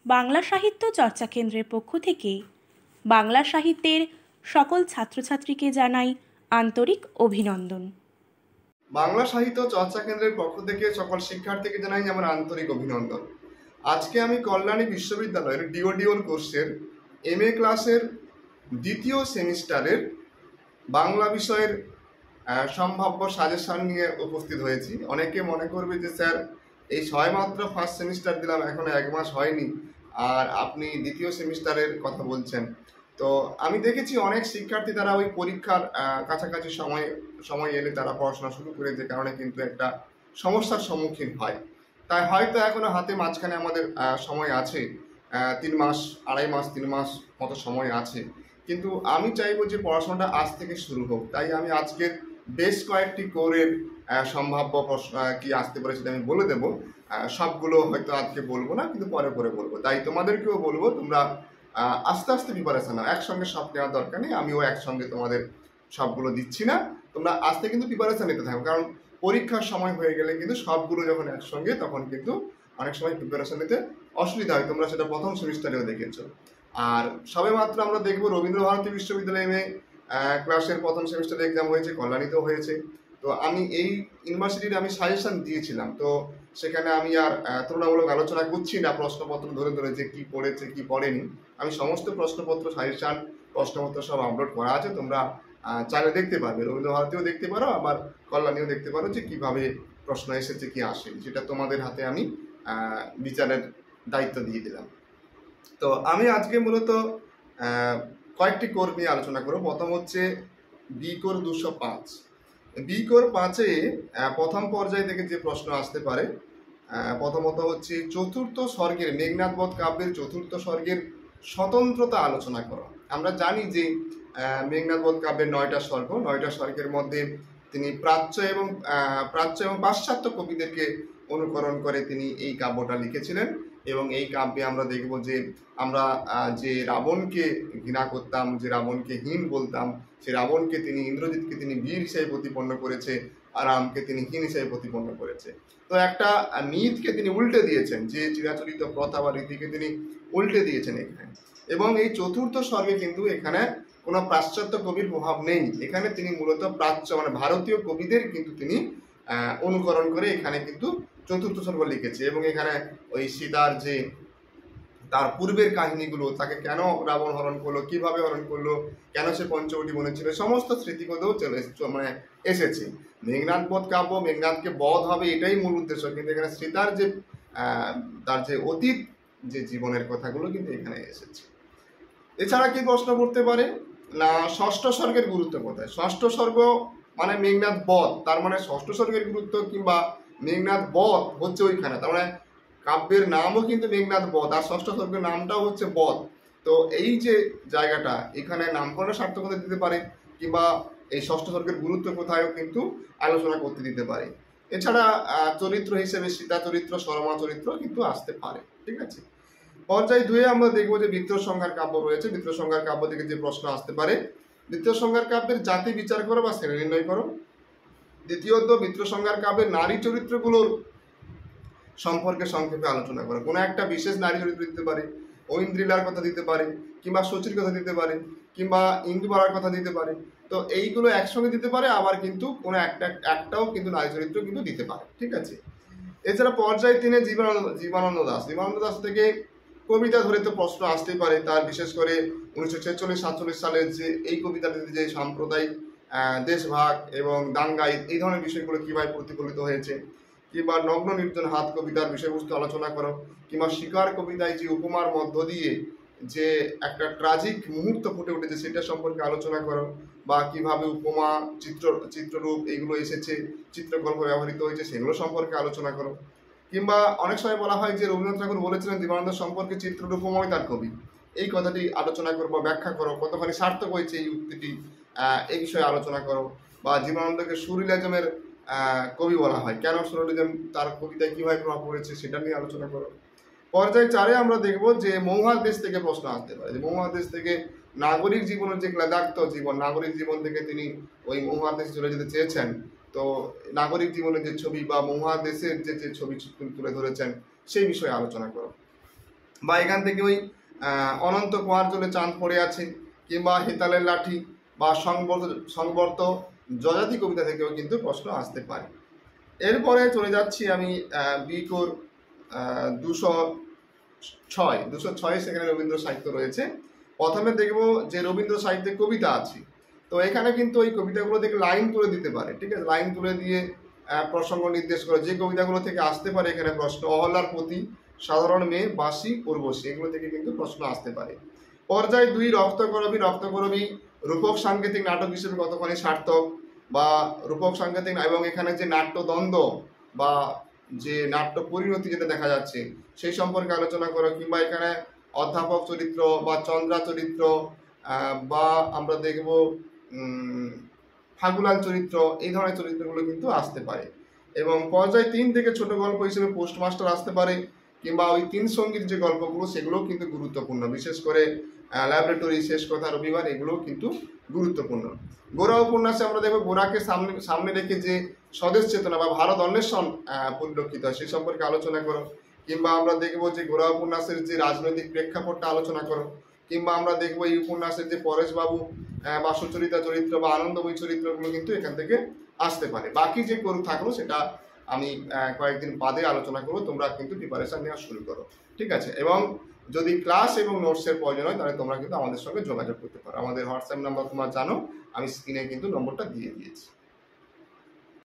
বাংলা সাহিত্য চর্চা কেন্দ্রের পক্ষ থেকে বাংলা সাহিত্যের সকল ছাত্রছাত্রীকে জানাই আন্তরিক অভিনন্দন। বাংলা সাহিত্য চর্চা কেন্দ্রের পক্ষ থেকে সকল শিক্ষার্থীকে জানাই আমার আন্তরিক অভিনন্দন। আজকে আমি কল্যাণী বিশ্ববিদ্যালয়ের ডিওডিওল কোর্সের MA ক্লাসের দ্বিতীয় সেমিস্টারের বাংলা বিষয়ের সম্ভাব্য সাজেশন নিয়ে উপস্থিত হয়েছি। অনেকে মনে করবে যে স্যার এই সবেমাত্র ফার্স্ট সেমিস্টার দিলাম, এখনো 1 মাস হয়নি, আর আপনি দ্বিতীয় সেমিস্টারের কথা বলছেন। তো আমি দেখেছি অনেক শিক্ষার্থী তারা ওই পরীক্ষার কাছাকাছি সময় এলে তারা পড়াশোনা শুরু করে, যে কারণে কিন্তু একটা সমস্যার সম্মুখীন হয়। তাই হয়তো এখনো হাতে মাঝখানে আমাদের সময় আছে, 3 মাস 2.5 মাস 3 মাস মতো সময় আছে। কিন্তু আমি চাইবো যে পড়াশোনাটা আজ থেকে শুরু হোক। তাই আমি আজকের বেশ কয়েকটি কোরের সম্ভাব্য প্রশ্ন কি আসতে পারে সেটা আমি বলে দেবো। সবগুলো হয়তো আজকে বলবো না, কিন্তু পরে বলবো। তাই তোমাদেরকেও বলবো তোমরা আস্তে আস্তে প্রিপারেশন নাও, একসঙ্গে সব নেওয়ার দরকার নেই। আমিও একসঙ্গে তোমাদের সবগুলো দিচ্ছি না, তোমরা আস্তে কিন্তু প্রিপারেশন নিতে থাকো। কারণ পরীক্ষার সময় হয়ে গেলে কিন্তু সবগুলো যখন একসঙ্গে, তখন কিন্তু অনেক সময় প্রিপারেশন নিতে অসুবিধা হয়। তোমরা সেটা প্রথম সেমিস্টারেও দেখেছো। আর সবে মাত্র আমরা দেখবো রবীন্দ্রভারতী বিশ্ববিদ্যালয়ে ক্লাসের প্রথম সেমিস্টারে এক্সাম হয়েছে, কল্যাণীতেও হয়েছে। তো আমি এই ইউনিভার্সিটির আমি সাজেশন দিয়েছিলাম, তো সেখানে আমি আর তুলনামূলক আলোচনা করছি না প্রশ্নপত্র ধরে যে কি পড়েছে কি পড়েনি। আমি সমস্ত প্রশ্নপত্র সাজেশন প্রশ্নপত্র সব আপলোড করা আছে, তোমরা চাইলে দেখতে পারবে। রবীন্দ্রভারতীও দেখতে পারো, আবার কল্যাণীও দেখতে পারো যে কিভাবে প্রশ্ন এসেছে কি আসেনি, সেটা তোমাদের হাতে আমি বিচারের দায়িত্ব দিয়ে দিলাম। তো আমি আজকে মূলত কয়েকটি কোর নিয়ে আলোচনা করব। প্রথম হচ্ছে বি কোর 205। বি কোর 5-এ প্রথম পর্যায় থেকে যে প্রশ্ন আসতে পারে, প্রথমত হচ্ছে চতুর্থ স্বর্গের, মেঘনাদ বধ কাব্যের চতুর্থ স্বর্গের স্বতন্ত্রতা আলোচনা করা। আমরা জানি যে মেঘনাদ বধ কাব্যের 9টা স্বর্গ, 9টা স্বর্গের মধ্যে তিনি প্রাচ্য এবং পাশ্চাত্য কবিদেরকে অনুকরণ করে তিনি এই কাব্যটা লিখেছিলেন। এবং এই কাব্যে আমরা দেখব যে আমরা যে রাবণকে ঘৃণা করতাম, যে রাবণকে হীন বলতাম, সে রাবণকে তিনি, ইন্দ্রজিৎকে তিনি বীর হিসেবে প্রতিপন্ন করেছে, আর রামকে তিনি হীন হিসেবে প্রতিপন্ন করেছে। তো একটা নীতিকে তিনি উল্টে দিয়েছেন, যে চিরাচরিত প্রথা বা রীতিকে তিনি উল্টে দিয়েছেন এখানে। এবং এই চতুর্থ স্বর্গে কিন্তু এখানে কোনো পাশ্চাত্য কবির প্রভাব নেই। এখানে তিনি মূলত প্রাচ্য মানে ভারতীয় কবিদের কিন্তু তিনি অনুকরণ করে এখানে কিন্তু চতুর্থ স্বর্গ লিখেছে। এবং এখানে ওই সীতার যে তার পূর্বের কাহিনীগুলো, তাকে কেন রাবণ হরণ করলো, কিভাবে হরণ করলো, কেন সে পঞ্চবটি বনেছিল, সমস্ত স্মৃতিকথাও এসেছে। মেঘনাদ বধ কাব্য, মেঘনাদকে বধ হবে এটাই মূল উদ্দেশ্য, কিন্তু এখানে সীতার যে তার যে অতীত যে জীবনের কথাগুলো কিন্তু এখানে এসেছে। এছাড়া কি প্রশ্ন করতে পারে না, ষষ্ঠ স্বর্গের গুরুত্ব কোথায়? ষষ্ঠ স্বর্গ মানে মেঘনাদ বধ, তার মানে ষষ্ঠ স্বর্গের গুরুত্ব, কিংবা মেঘনাদ বধ হচ্ছে ওইখানে, তার মানে কাব্যের নামও কিন্তু মেঘনাদ বধ, আর ষষ্ঠ স্বর্গের নামটাও হচ্ছে বধ। তো এই যে জায়গাটা, এখানে নামকরণের সার্থকতা দিতে পারে, কিংবা এই ষষ্ঠ স্বর্গের গুরুত্ব কোথায়ও কিন্তু আলোচনা করতে দিতে পারে। এছাড়া চরিত্র হিসেবে সীতা চরিত্র, সরমা চরিত্র কিন্তু আসতে পারে। ঠিক আছে। পর্যায় 2-এ আমরা দেখবো যে বৃত্ত সংজ্ঞার কাব্য রয়েছে। বৃত্ত সংজ্ঞার কাব্য থেকে যে প্রশ্ন আসতে পারে, বৃত্ত সংজ্ঞার কাব্যের জাতি বিচার করো বা শ্রেণী নির্ণয় করো। দ্বিতীয়ত বৃত্ত সংজ্ঞার কাব্যের নারী চরিত্রগুলোর সম্পর্কে সংক্ষেপে আলোচনা করো। কোনো একটা বিশেষ নারী চরিত্র দিতে পারে, ঐন্দ্রিলার কথা দিতে পারে, কিংবা শচীর কথা দিতে পারে, কিংবা ইন্দুবালার কথা দিতে পারে। তো এইগুলো একসঙ্গে দিতে পারে, আবার কিন্তু কোনো একটাও কিন্তু নারী চরিত্র কিন্তু দিতে পারে। ঠিক আছে। এছাড়া পর্যায় 3-এ জীবনানন্দ দাশ থেকে কবিতা ধরে তো প্রশ্ন আসতেই পারে। তার বিশেষ করে 1946-47 সালের যে এই কবিতাটিতে যে সাম্প্রদায়িক দেশভাগ এবং দাঙ্গাই, এই ধরনের বিষয়গুলো কীভাবে প্রতিফলিত হয়েছে, কিংবা নগ্ন নির্জন হাত কবিতার বিষয়বস্তু আলোচনা করো, কিংবা শিকার কবিতায় যে উপমার মধ্য দিয়ে যে একটা ট্রাজিক মুহূর্ত ফুটে উঠেছে সেটা সম্পর্কে আলোচনা করো, বা কিভাবে উপমা, চিত্ররূপ এইগুলো এসেছে, চিত্রকল্প ব্যবহৃত হয়েছে, সেগুলো সম্পর্কে আলোচনা করো। কিংবা অনেক সময় বলা হয় যে রবীন্দ্রনাথ ঠাকুর বলেছিলেন জীবনানন্দ সম্পর্কে চিত্ররূপময় তার কবি, এই কথাটি আলোচনা করো বা ব্যাখ্যা করো, কতখানি সার্থক হয়েছে এই উক্তিটি, এই বিষয়ে আলোচনা করো। বা জীবনানন্দকে সুরিলিজমের কবি বলা হয়, কেন সুরিলিজম তার কবিতায় কিভাবে প্রভাব পড়েছে সেটা নিয়ে আলোচনা করো। পর্যায় 4-এ আমরা দেখব যে মৌহাদেশ থেকে প্রশ্ন আসতে পারে, যে মৌহাদেশ থেকে নাগরিক জীবনের যে ক্লেদাক্ত জীবন, নাগরিক জীবন থেকে তিনি ওই মৌহাদেশে চলে যেতে চেয়েছেন। তো নাগরিক জীবনের যে ছবি বা মহাদেশের যে ছবি তুলে ধরেছেন সেই বিষয়ে আলোচনা করো। বা এখান থেকে ওই অনন্ত কুয়ার জলে চাঁদ পড়ে আছে, কিংবা হেতালের লাঠি বা সংবর্ত যযাতি কবিতা থেকেও কিন্তু প্রশ্ন আসতে পারে। এরপরে চলে যাচ্ছি আমি বিকোর 206 সেখানে রবীন্দ্র সাহিত্য রয়েছে। প্রথমে দেখব যে রবীন্দ্র সাহিত্যে কবিতা আছে, তো এখানে কিন্তু ওই কবিতাগুলো থেকে লাইন তুলে দিতে পারে, ঠিক আছে, লাইন তুলে দিয়ে প্রসঙ্গ নির্দেশ করে যে কবিতাগুলো থেকে আসতে পারে এখানে প্রশ্ন, অহল্যার প্রতি, সাধারণ মেয়ে, বাসি, উর্বশী, এগুলো থেকে কিন্তু প্রশ্ন আসতে পারে। পর্যায় 2 রক্তকরবী রূপক সাংকেতিক নাটক হিসেবে কতখানি সার্থক, বা রূপক সাংকেতিক এবং এখানে যে নাট্যদ্বন্দ্ব বা যে নাট্য পরিণতি যেটা দেখা যাচ্ছে সেই সম্পর্কে আলোচনা করো, কিংবা এখানে অধ্যাপক চরিত্র বা চন্দ্রা চরিত্র বা আমরা দেখব ফাগুলাল চরিত্র, এই ধরনের চরিত্রগুলো কিন্তু আসতে পারে। এবং পর্যায় 3 থেকে ছোট গল্প হিসেবে পোস্টমাস্টার আসতে পারে, কিংবা ওই 3 সঙ্গীর যে গল্পগুলো সেগুলোও কিন্তু গুরুত্বপূর্ণ, বিশেষ করে ল্যাবরেটরি, শেষ কথা, রবিবার, এগুলোও কিন্তু গুরুত্বপূর্ণ। গোরা উপন্যাসে আমরা দেখব গোরাকে সামনে রেখে যে স্বদেশ চেতনা বা ভারত অন্বেষণ পরিলক্ষিত হয় সেই সম্পর্কে আলোচনা করো, কিংবা আমরা দেখব যে গোরা উপন্যাসের যে রাজনৈতিক প্রেক্ষাপটটা আলোচনা করো, কিংবা আমরা দেখব এই উপন্যাসের যে পরেশবাবু বা সুচরিতা চরিত্র বা আনন্দময়ী চরিত্রগুলো কিন্তু এখান থেকে আসতে পারে। বাকি যে থাকলো সেটা আমি কয়েকদিন বাদে আলোচনা করবো, তোমরা কিন্তু প্রিপারেশন নেওয়া শুরু করো, ঠিক আছে। এবং যদি ক্লাস এবং নোটসের প্রয়োজন হয় তাহলে তোমরা কিন্তু আমাদের সঙ্গে যোগাযোগ করতে পারো। আমাদের হোয়াটসঅ্যাপ নাম্বার তোমরা জানো, আমি স্ক্রিনে কিন্তু নম্বরটা দিয়ে দিয়েছি।